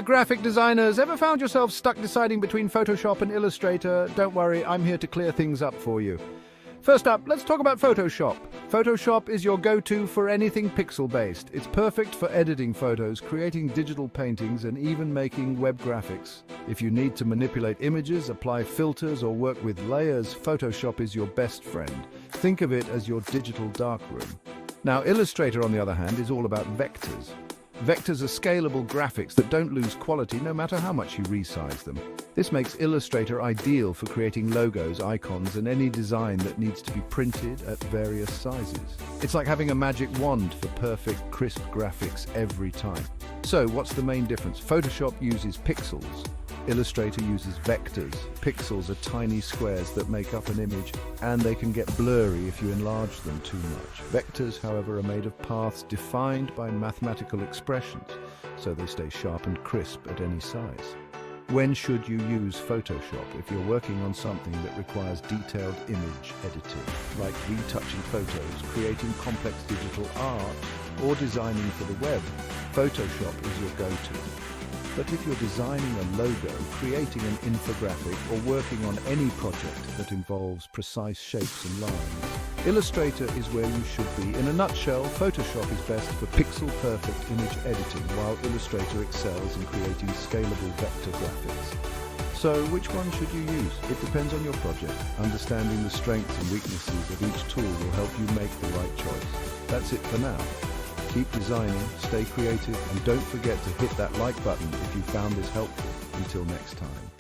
graphic designers, ever found yourself stuck deciding between Photoshop and Illustrator? Don't worry, I'm here to clear things up for you. First up, let's talk about Photoshop. Photoshop is your go-to for anything pixel-based. It's perfect for editing photos, creating digital paintings, and even making web graphics. If you need to manipulate images, apply filters, or work with layers, Photoshop is your best friend. Think of it as your digital darkroom. Now, Illustrator, on the other hand, is all about vectors. Vectors are scalable graphics that don't lose quality no matter how much you resize them. This makes Illustrator ideal for creating logos, icons, and any design that needs to be printed at various sizes. It's like having a magic wand for perfect, crisp graphics every time. So, what's the main difference? Photoshop uses pixels. Illustrator uses vectors. Pixels are tiny squares that make up an image, and they can get blurry if you enlarge them too much. Vectors, however, are made of paths defined by mathematical expressions, so they stay sharp and crisp at any size. When should you use Photoshop? If you're working on something that requires detailed image editing, like retouching photos, creating complex digital art, or designing for the web, Photoshop is your go-to. But if you're designing a logo, creating an infographic, or working on any project that involves precise shapes and lines, Illustrator is where you should be. In a nutshell, Photoshop is best for pixel-perfect image editing, while Illustrator excels in creating scalable vector graphics. So, which one should you use? It depends on your project. Understanding the strengths and weaknesses of each tool will help you make the right choice. That's it for now. Keep designing, stay creative, and don't forget to hit that like button if you found this helpful. Until next time.